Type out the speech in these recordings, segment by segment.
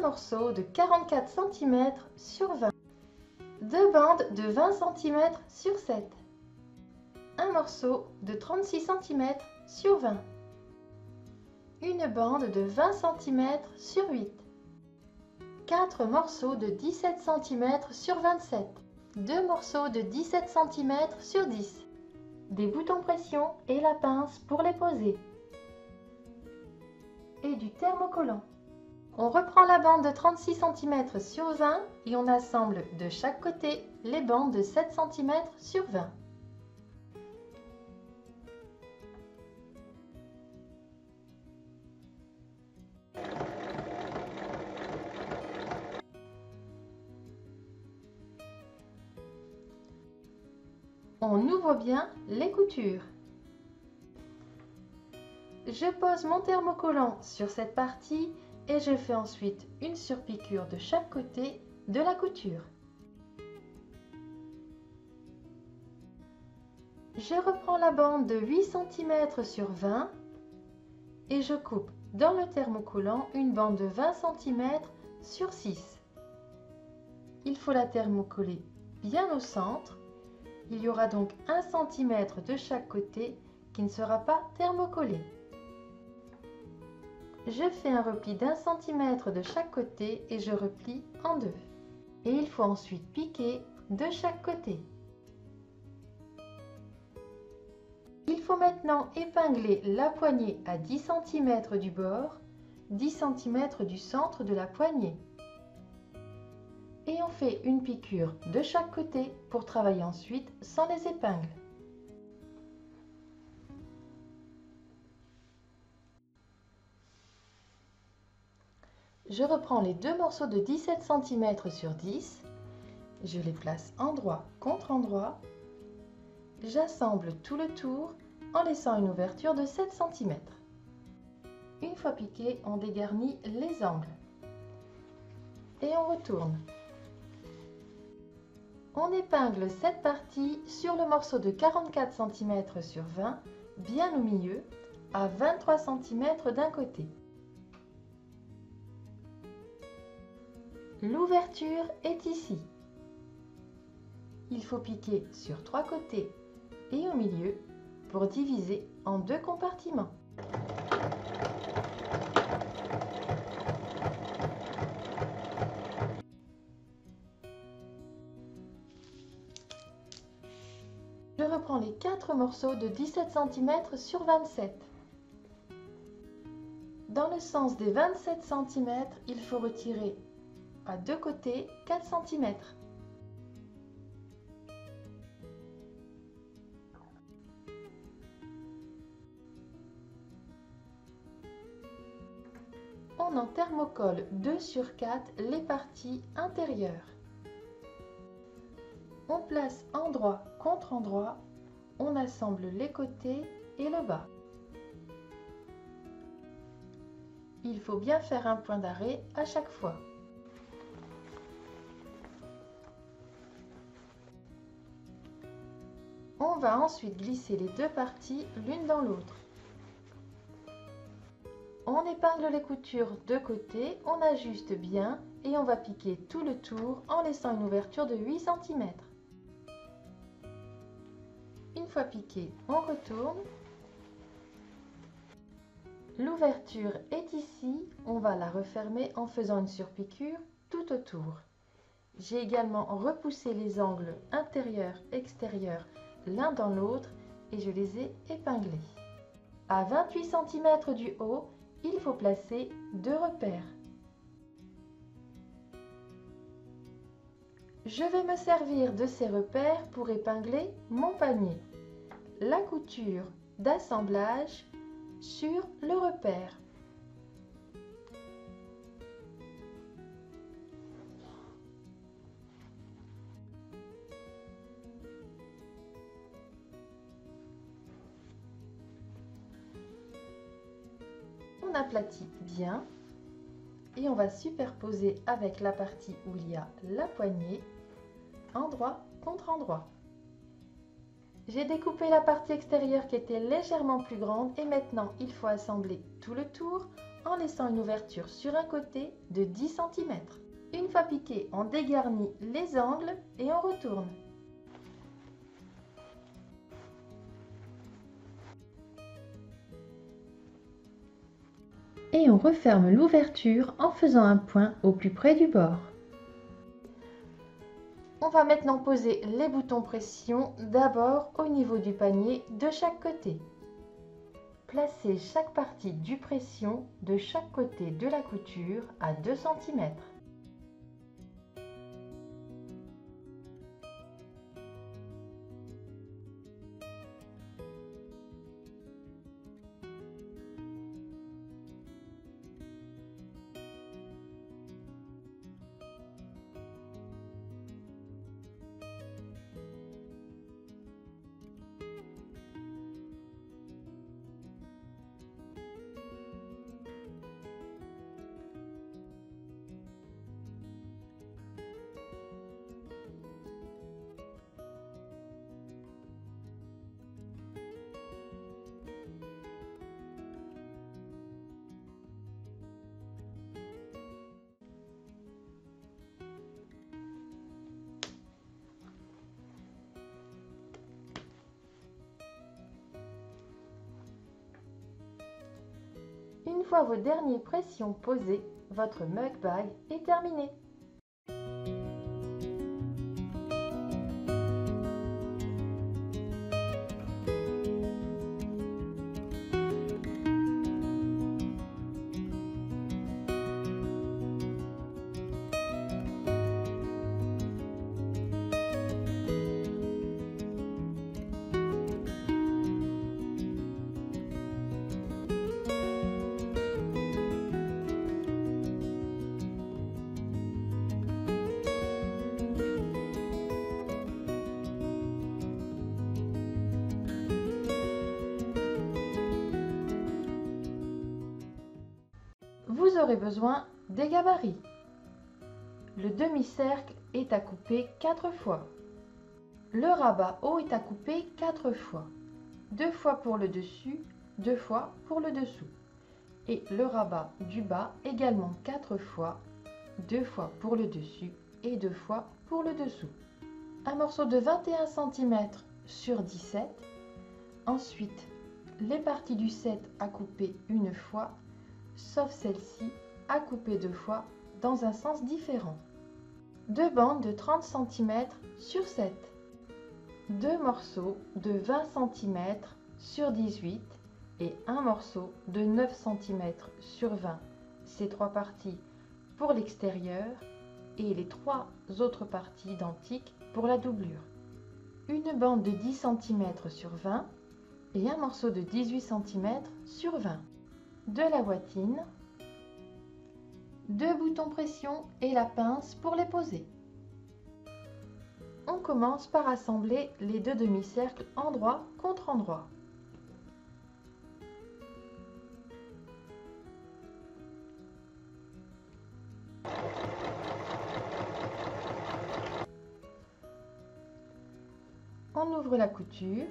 morceau de 44 cm sur 20. Deux bandes de 20 cm sur 7. Un morceau de 36 cm sur 20. Une bande de 20 cm sur 8. 4 morceaux de 17 cm sur 27. 2 morceaux de 17 cm sur 10. Des boutons pression et la pince pour les poser. Et du thermocollant. On reprend la bande de 36 cm sur 20 et on assemble de chaque côté les bandes de 7 cm sur 20. On ouvre bien les coutures. Je pose mon thermocollant sur cette partie et je fais ensuite une surpiqûre de chaque côté de la couture. Je reprends la bande de 8 cm sur 20 et je coupe dans le thermocollant une bande de 20 cm sur 6. Il faut la thermocoller bien au centre. Il y aura donc 1 cm de chaque côté qui ne sera pas thermocollé. Je fais un repli d'1 cm de chaque côté et je replie en deux. Et il faut ensuite piquer de chaque côté. Il faut maintenant épingler la poignée à 10 cm du bord, 10 cm du centre de la poignée. Et on fait une piqûre de chaque côté pour travailler ensuite sans les épingles. Je reprends les deux morceaux de 17 cm sur 10, je les place endroit contre endroit, j'assemble tout le tour en laissant une ouverture de 7 cm. Une fois piqué, on dégarnit les angles et on retourne. On épingle cette partie sur le morceau de 44 cm sur 20, bien au milieu, à 23 cm d'un côté. L'ouverture est ici. Il faut piquer sur 3 côtés et au milieu pour diviser en 2 compartiments. Je reprends les 4 morceaux de 17 cm sur 27. Dans le sens des 27 cm, il faut retirer à deux côtés 4 cm. On en thermocolle 2 sur 4 les parties intérieures. On place endroit contre endroit, on assemble les côtés et le bas. Il faut bien faire un point d'arrêt à chaque fois. On va ensuite glisser les deux parties l'une dans l'autre. On épingle les coutures de côté, on ajuste bien et on va piquer tout le tour en laissant une ouverture de 8 cm. Une fois piqué, on retourne. L'ouverture est ici, on va la refermer en faisant une surpiqûre tout autour. J'ai également repoussé les angles intérieur-extérieur l'un dans l'autre et je les ai épinglés. À 28 cm du haut, il faut placer 2 repères. Je vais me servir de ces repères pour épingler mon panier. La couture d'assemblage sur le repère. On aplatit bien et on va superposer avec la partie où il y a la poignée, endroit contre endroit. J'ai découpé la partie extérieure qui était légèrement plus grande et maintenant il faut assembler tout le tour en laissant une ouverture sur un côté de 10 cm. Une fois piqué, on dégarnit les angles et on retourne. Et on referme l'ouverture en faisant un point au plus près du bord. On va maintenant poser les boutons pression d'abord au niveau du panier de chaque côté. Placez chaque partie du pression de chaque côté de la couture à 2 cm. Une fois vos dernières pressions posées, votre mug bag est terminé. Vous aurez besoin des gabarits. Le demi-cercle est à couper 4 fois. Le rabat haut est à couper 4 fois. 2 fois pour le dessus, 2 fois pour le dessous. Et le rabat du bas également 4 fois, 2 fois pour le dessus et 2 fois pour le dessous. Un morceau de 21 cm sur 17. Ensuite, les parties du 7 à couper une fois, sauf celle-ci à couper 2 fois dans un sens différent. 2 bandes de 30 cm sur 7. 2 morceaux de 20 cm sur 18 et un morceau de 9 cm sur 20. Ces 3 parties pour l'extérieur et les 3 autres parties identiques pour la doublure. Une bande de 10 cm sur 20 et un morceau de 18 cm sur 20. De la bottine, 2 boutons pression et la pince pour les poser. On commence par assembler les 2 demi-cercles endroit contre endroit. On ouvre la couture.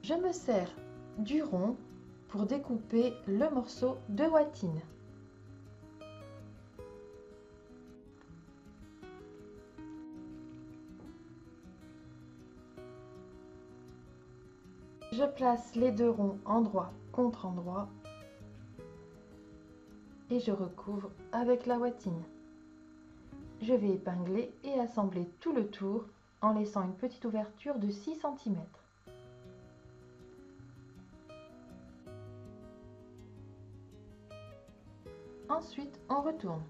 Je me sers du rond pour découper le morceau de bottine. Je place les 2 ronds endroit contre endroit et je recouvre avec la bottine. Je vais épingler et assembler tout le tour en laissant une petite ouverture de 6 cm. Ensuite, on retourne.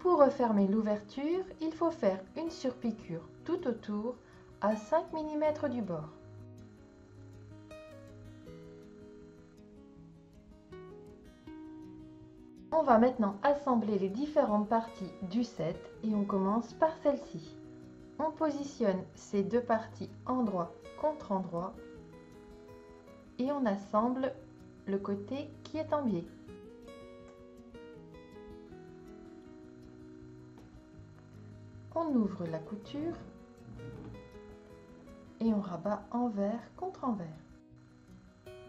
Pour refermer l'ouverture, il faut faire une surpiqûre tout autour à 5 mm du bord. On va maintenant assembler les différentes parties du set et on commence par celle-ci. On positionne ces 2 parties endroit contre endroit et on assemble le côté qui est en biais. on ouvre la couture et on rabat envers contre envers.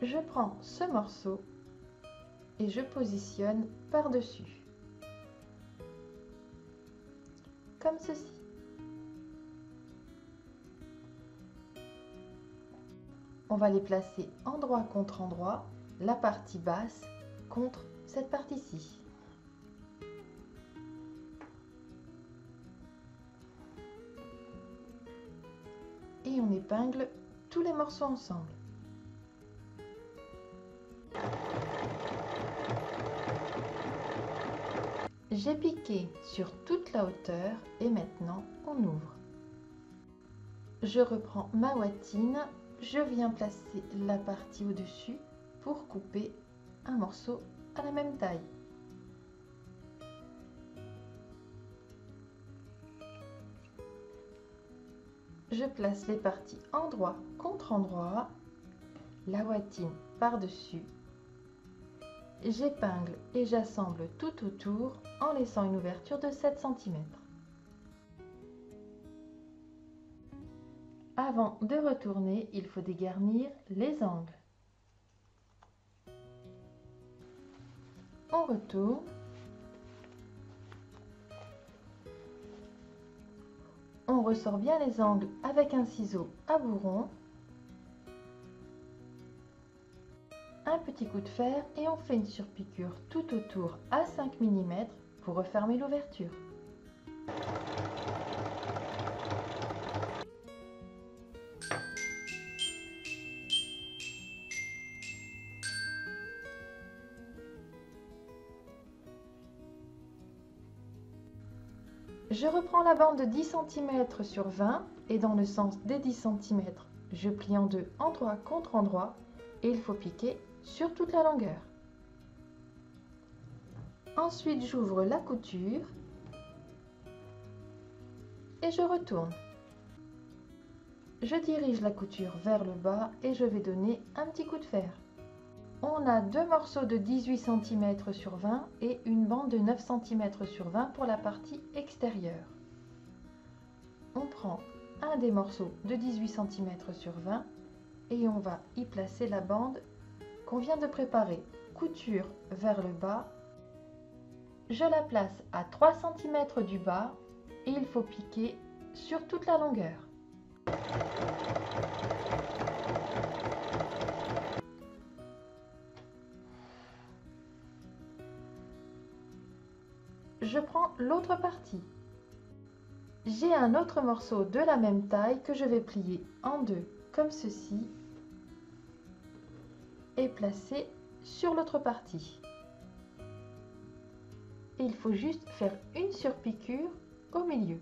Je prends ce morceau et je positionne par-dessus, comme ceci. On va les placer endroit contre endroit, la partie basse contre cette partie-ci. Et on épingle tous les morceaux ensemble. J'ai piqué sur toute la hauteur et maintenant on ouvre. Je reprends ma ouatine, je viens placer la partie au-dessus pour couper un morceau à la même taille. Je place les parties endroit contre endroit, la ouatine par-dessus. J'épingle et j'assemble tout autour en laissant une ouverture de 7 cm. Avant de retourner, il faut dégarnir les angles. On retourne. On ressort bien les angles avec un ciseau à bourron. Un petit coup de fer et on fait une surpiqûre tout autour à 5 mm pour refermer l'ouverture. Je reprends la bande de 10 cm sur 20 et dans le sens des 10 cm, je plie en deux endroit contre endroit et il faut piquer sur toute la longueur. Ensuite, j'ouvre la couture et je retourne. Je dirige la couture vers le bas et je vais donner un petit coup de fer. On a deux morceaux de 18 cm sur 20 et une bande de 9 cm sur 20 pour la partie extérieure. On prend un des morceaux de 18 cm sur 20 et on va y placer la bande qu'on vient de préparer. Couture vers le bas. Je la place à 3 cm du bas et il faut piquer sur toute la longueur. Je prends l'autre partie. J'ai un autre morceau de la même taille que je vais plier en deux comme ceci et placer sur l'autre partie. Et il faut juste faire une surpiqûre au milieu.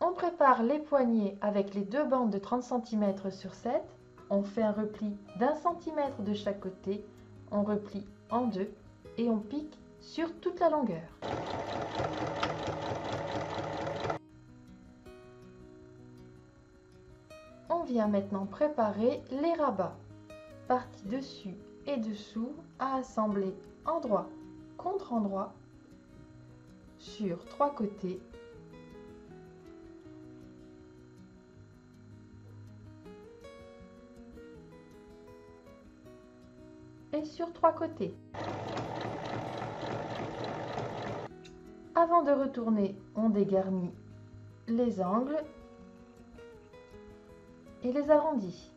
On prépare les poignets avec les deux bandes de 30 cm sur 7. On fait un repli d'1 cm de chaque côté, on replie en deux et on pique sur toute la longueur. On vient maintenant préparer les rabats, partie dessus et dessous à assembler endroit contre endroit sur 3 côtés. Et sur 3 côtés. Avant de retourner, on dégarnit les angles et les arrondit.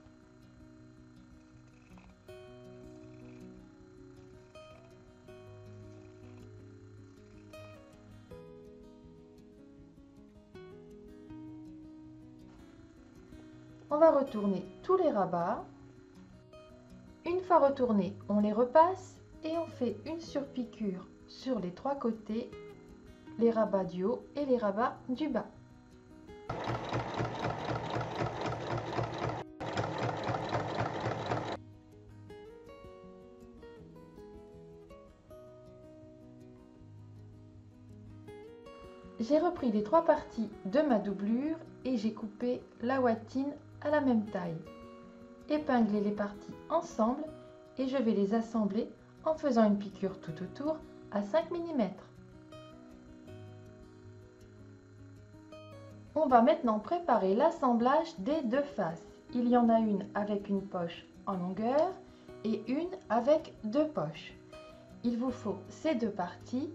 On va retourner tous les rabats. Une fois retournés, on les repasse et on fait une surpiqûre sur les 3 côtés, les rabats du haut et les rabats du bas. J'ai repris les 3 parties de ma doublure et j'ai coupé la ouatine à la même taille. Épingler les parties ensemble et je vais les assembler en faisant une piqûre tout autour à 5 mm. On va maintenant préparer l'assemblage des deux faces. Il y en a une avec une poche en longueur et une avec deux poches. Il vous faut ces deux parties,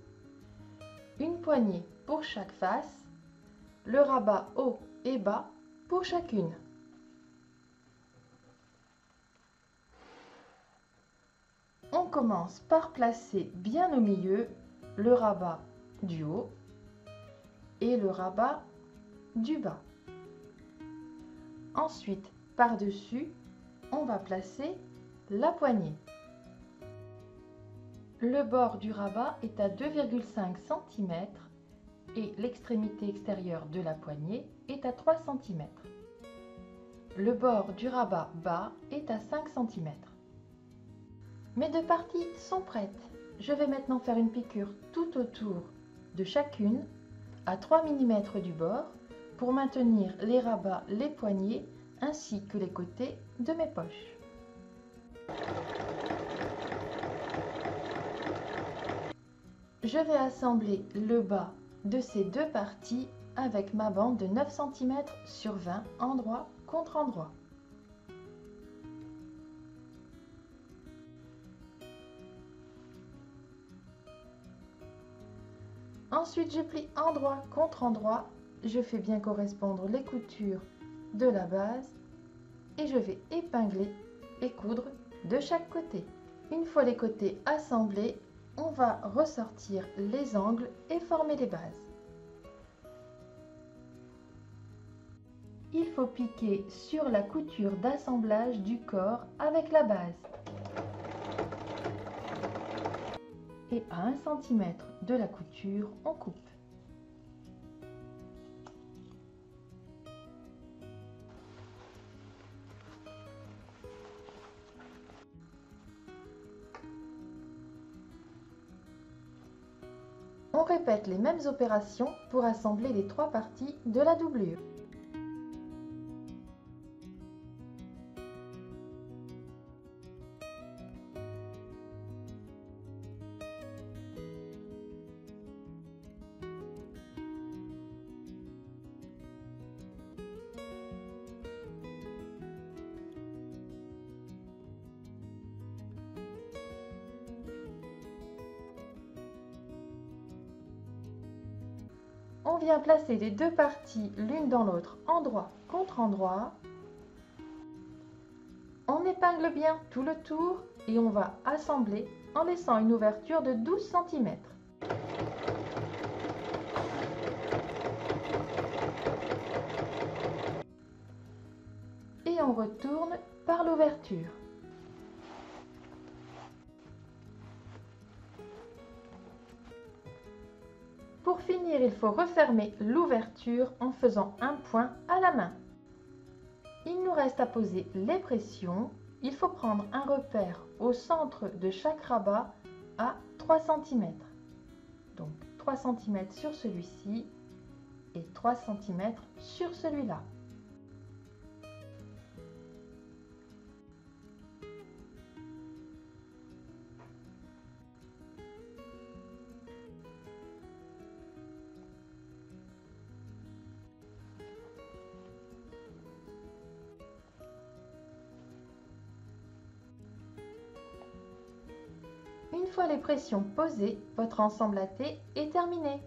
une poignée pour chaque face, le rabat haut et bas pour chacune. On commence par placer bien au milieu le rabat du haut et le rabat du bas. Ensuite, par-dessus, on va placer la poignée. Le bord du rabat est à 2,5 cm et l'extrémité extérieure de la poignée est à 3 cm. Le bord du rabat bas est à 5 cm. Mes deux parties sont prêtes. Je vais maintenant faire une piqûre tout autour de chacune à 3 mm du bord pour maintenir les rabats, les poignets ainsi que les côtés de mes poches. Je vais assembler le bas de ces deux parties avec ma bande de 9 cm sur 20 endroit contre endroit. Ensuite, je plie endroit contre endroit, je fais bien correspondre les coutures de la base et je vais épingler et coudre de chaque côté. Une fois les côtés assemblés, on va ressortir les angles et former les bases. Il faut piquer sur la couture d'assemblage du corps avec la base. Et à 1 cm de la couture, on coupe. On répète les mêmes opérations pour assembler les trois parties de la doublure. On vient placer les deux parties l'une dans l'autre, endroit contre endroit. On épingle bien tout le tour et on va assembler en laissant une ouverture de 12 cm. Et on retourne par l'ouverture. Pour finir, il faut refermer l'ouverture en faisant un point à la main. Il nous reste à poser les pressions. Il faut prendre un repère au centre de chaque rabat à 3 cm. Donc 3 cm sur celui-ci et 3 cm sur celui-là. Une fois les pressions posées, votre ensemble à thé est terminé.